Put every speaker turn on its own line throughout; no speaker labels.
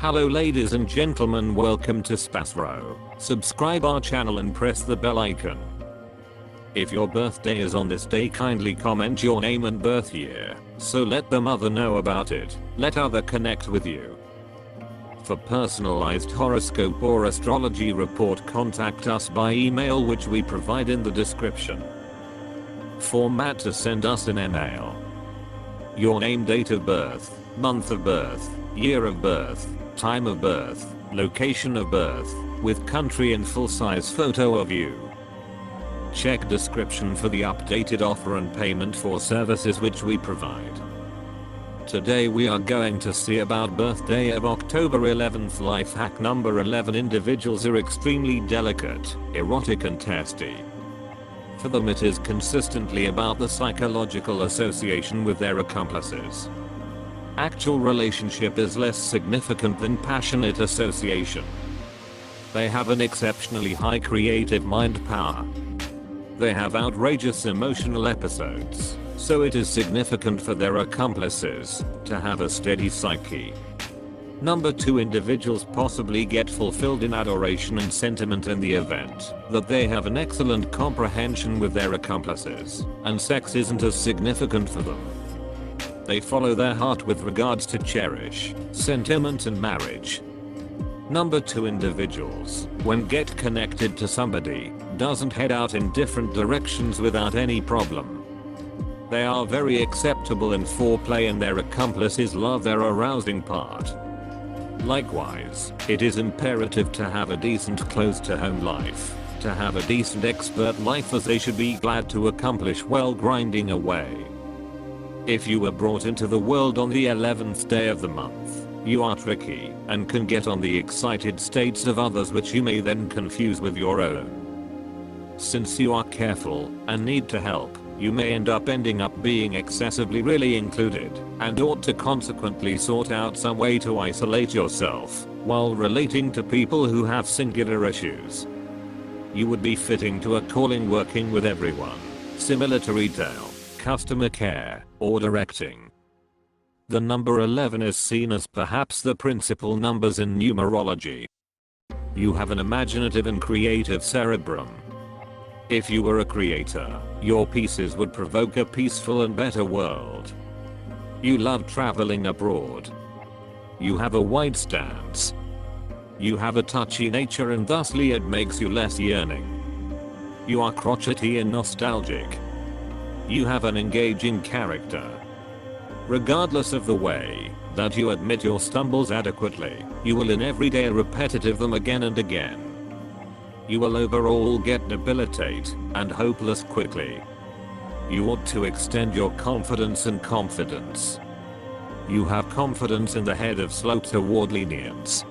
Hello ladies and gentlemen, welcome to SPASRO. Subscribe our channel and press the bell icon. If your birthday is on this day, kindly comment your name and birth year, so let the mother know about it. Let other connect with you. For personalized horoscope or astrology report, contact us by email, which we provide in the description. Format to send us an email: your name, date of birth, month of birth, year of birth, time of birth, location of birth, with country and full-size photo of you. Check description for the updated offer and payment for services which we provide. Today we are going to see about birthday of October 11th. Life hack number 11. Individuals are extremely delicate, erotic and testy. For them it is consistently about the psychological association with their accomplices. Actual relationship is less significant than passionate association. They have an exceptionally high creative mind power. They have outrageous emotional episodes, so it is significant for their accomplices to have a steady psyche. Number 2. Individuals possibly get fulfilled in adoration and sentiment in the event that they have an excellent comprehension with their accomplices, and sex isn't as significant for them. They follow their heart with regards to cherish, sentiment and marriage. Number 2. Individuals, when get connected to somebody, doesn't head out in different directions without any problem. They are very acceptable in foreplay and their accomplices love their arousing part. Likewise, it is imperative to have a decent close to home life, to have a decent expert life, as they should be glad to accomplish well grinding away. If you were brought into the world on the 11th day of the month, you are tricky and can get on the excited states of others, which you may then confuse with your own. Since you are careful and need to help, you may ending up being excessively really included, and ought to consequently sort out some way to isolate yourself while relating to people who have singular issues. You would be fitting to a calling working with everyone, similar to retail, customer care, or directing. The number 11 is seen as perhaps the principal numbers in numerology. You have an imaginative and creative cerebrum. If you were a creator, your pieces would provoke a peaceful and better world. You love traveling abroad. You have a wide stance. You have a touchy nature, and thusly it makes you less yearning. You are crotchety and nostalgic. You have an engaging character. Regardless of the way that you admit your stumbles adequately, you will in every day repetitive them again and again. You will overall get debilitate and hopeless quickly. You ought to extend your confidence and confidence. You have confidence in the head of slow toward lenience.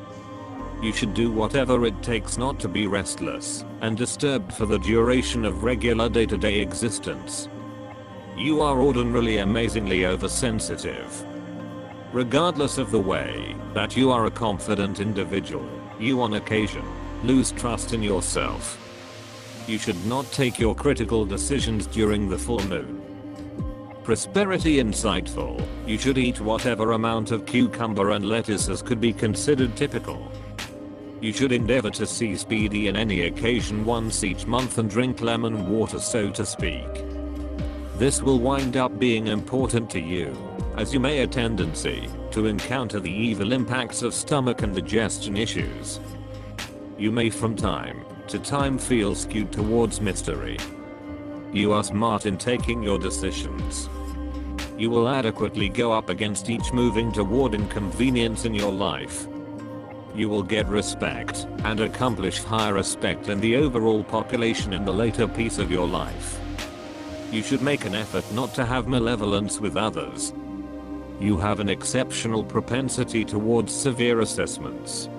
You should do whatever it takes not to be restless and disturbed for the duration of regular day-to-day existence. You are ordinarily amazingly oversensitive. Regardless of the way that you are a confident individual, you on occasion lose trust in yourself. You should not take your critical decisions during the full moon. Prosperity insightful, you should eat whatever amount of cucumber and lettuce as could be considered typical. You should endeavor to see speedy in any occasion once each month and drink lemon water, so to speak. This will wind up being important to you, as you may have a tendency to encounter the evil impacts of stomach and digestion issues. You may from time to time feel skewed towards mystery. You are smart in taking your decisions. You will adequately go up against each moving toward inconvenience in your life. You will get respect and accomplish higher respect in the overall population in the later piece of your life. You should make an effort not to have malevolence with others. You have an exceptional propensity towards severe assessments.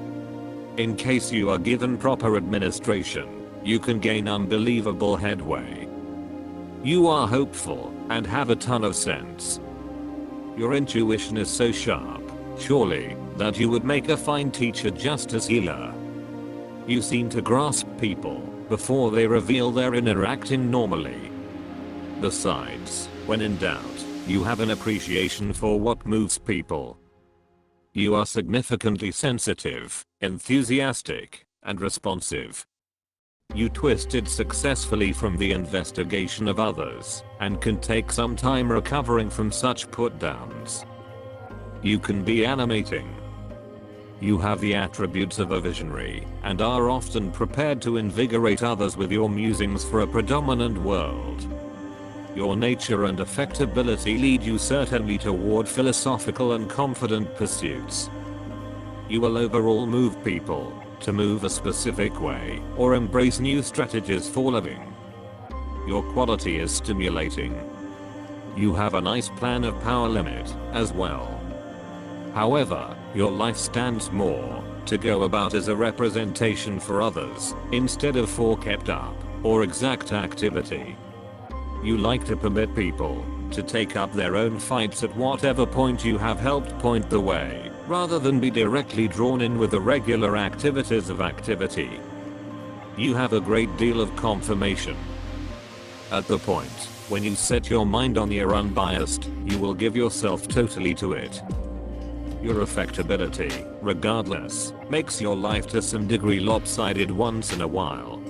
In case you are given proper administration, you can gain unbelievable headway. You are hopeful and have a ton of sense. Your intuition is so sharp, surely, that you would make a fine teacher just as healer. You seem to grasp people before they reveal their inner acting normally. Besides, when in doubt, you have an appreciation for what moves people. You are significantly sensitive, enthusiastic, and responsive. You twisted successfully from the investigation of others, and can take some time recovering from such put-downs. You can be animating. You have the attributes of a visionary, and are often prepared to invigorate others with your musings for a predominant world. Your nature and affectability lead you certainly toward philosophical and confident pursuits. You will overall move people to move a specific way or embrace new strategies for living. Your quality is stimulating. You have a nice plan of power limit as well. However, your life stands more to go about as a representation for others instead of for kept up or exact activity. You like to permit people to take up their own fights at whatever point you have helped point the way, rather than be directly drawn in with the regular activities of activity. You have a great deal of confirmation. At the point when you set your mind on you're unbiased, you will give yourself totally to it. Your affectability, regardless, makes your life to some degree lopsided once in a while.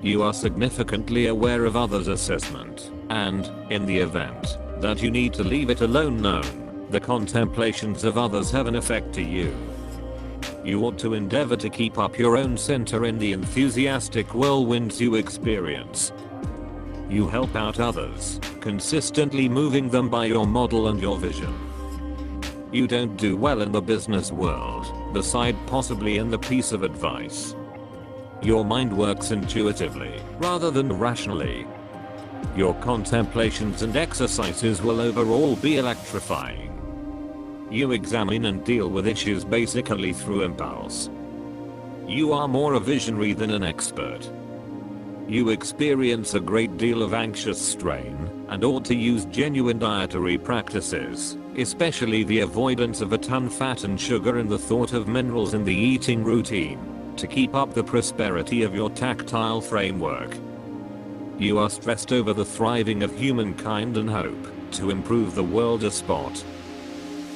You are significantly aware of others' assessment, and, in the event that you need to leave it alone known, the contemplations of others have an effect to you. You ought to endeavor to keep up your own center in the enthusiastic whirlwinds you experience. You help out others, consistently moving them by your model and your vision. You don't do well in the business world, beside possibly in the piece of advice. Your mind works intuitively, rather than rationally. Your contemplations and exercises will overall be electrifying. You examine and deal with issues basically through impulse. You are more a visionary than an expert. You experience a great deal of anxious strain, and ought to use genuine dietary practices, especially the avoidance of a ton fat and sugar and the thought of minerals in the eating routine, to keep up the prosperity of your tactile framework. You are stressed over the thriving of humankind and hope to improve the world a spot.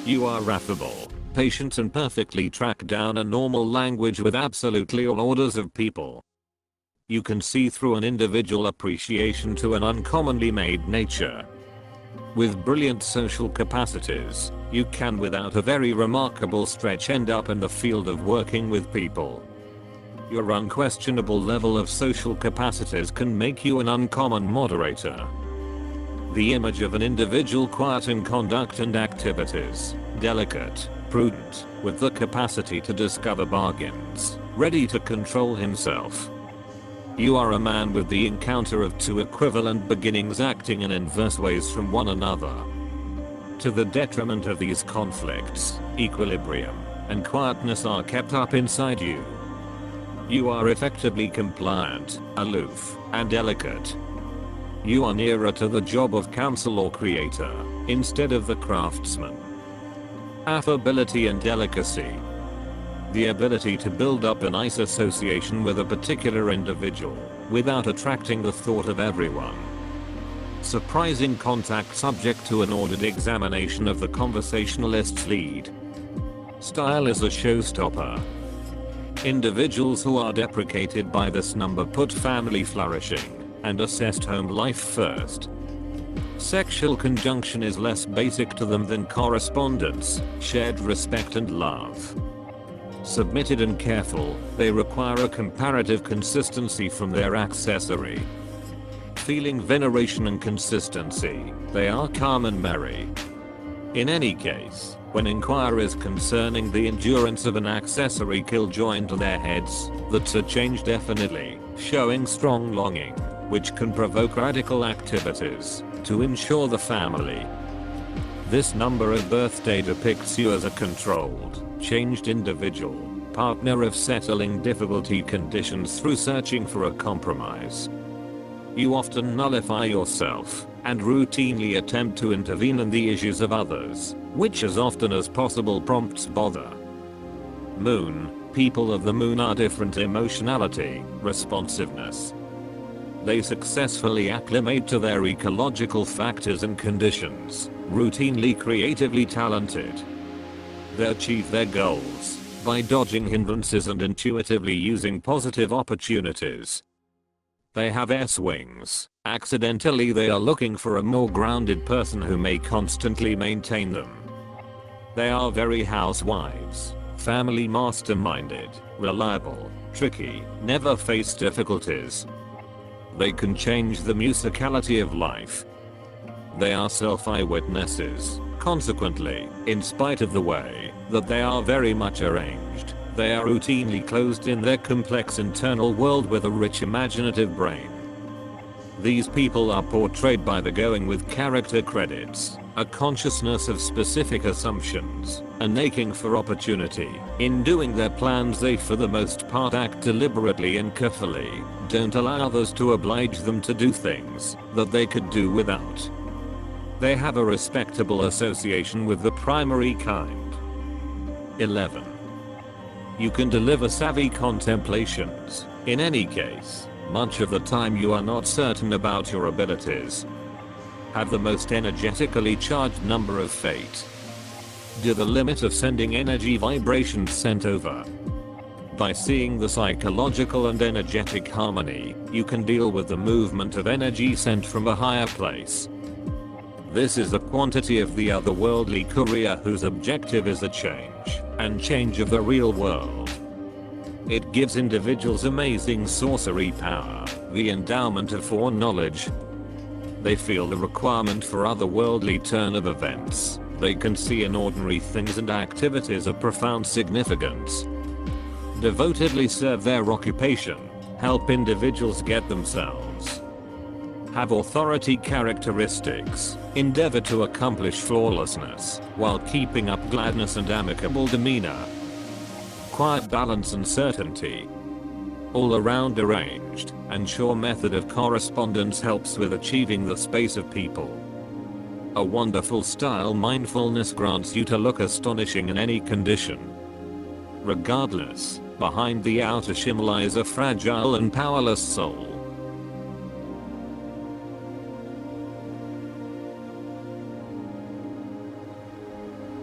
You are affable, patient, and perfectly track down a normal language with absolutely all orders of people. You can see through an individual appreciation to an uncommonly made nature. With brilliant social capacities, you can without a very remarkable stretch end up in the field of working with people. Your unquestionable level of social capacities can make you an uncommon moderator. The image of an individual quiet in conduct and activities, delicate, prudent, with the capacity to discover bargains, ready to control himself. You are a man with the encounter of two equivalent beginnings acting in inverse ways from one another. To the detriment of these conflicts, equilibrium and quietness are kept up inside you. You are effectively compliant, aloof, and delicate. You are nearer to the job of counsel or creator, instead of the craftsman. Affability and delicacy. The ability to build up a nice association with a particular individual, without attracting the thought of everyone. Surprising contact subject to an ordered examination of the conversationalist's lead. Style is a showstopper. Individuals who are deprecated by this number put family flourishing and assessed home life first. Sexual conjunction is less basic to them than correspondence, shared respect and love. Submitted and careful, they require a comparative consistency from their accessory. Feeling veneration and consistency, they are calm and merry. In any case, when inquiries concerning the endurance of an accessory kill join to their heads, that's a change definitely, showing strong longing, which can provoke radical activities to ensure the family. This number of birthday depicts you as a controlled, changed individual, partner of settling difficulty conditions through searching for a compromise. You often nullify yourself and routinely attempt to intervene in the issues of others, which as often as possible prompts bother. Moon. People of the moon are different emotionality, responsiveness. They successfully acclimate to their ecological factors and conditions, routinely creatively talented. They achieve their goals by dodging hindrances and intuitively using positive opportunities. They have S-wings. Accidentally they are looking for a more grounded person who may constantly maintain them. They are very housewives, family masterminded, reliable, tricky, never face difficulties. They can change the musicality of life. They are self-eyewitnesses. Consequently, in spite of the way that they are very much arranged, they are routinely closed in their complex internal world with a rich imaginative brain. These people are portrayed by the going with character credits, a consciousness of specific assumptions, an aching for opportunity. In doing their plans they for the most part act deliberately and carefully, don't allow others to oblige them to do things that they could do without. They have a respectable association with the primary kind. 11. You can deliver savvy contemplations. In any case, much of the time you are not certain about your abilities. Have the most energetically charged number of fate. Do the limit of sending energy vibrations sent over. By seeing the psychological and energetic harmony, you can deal with the movement of energy sent from a higher place. This is the quantity of the otherworldly courier whose objective is the change of the real world. It gives individuals amazing sorcery power, the endowment of foreknowledge. They feel the requirement for otherworldly turn of events. They can see in ordinary things and activities of profound significance. Devotedly serve their occupation, help individuals get themselves. Have authority characteristics, endeavor to accomplish flawlessness, while keeping up gladness and amicable demeanor. Quiet balance and certainty. All around arranged and sure method of correspondence helps with achieving the space of people. A wonderful style mindfulness grants you to look astonishing in any condition. Regardless, behind the outer shim lies a fragile and powerless soul.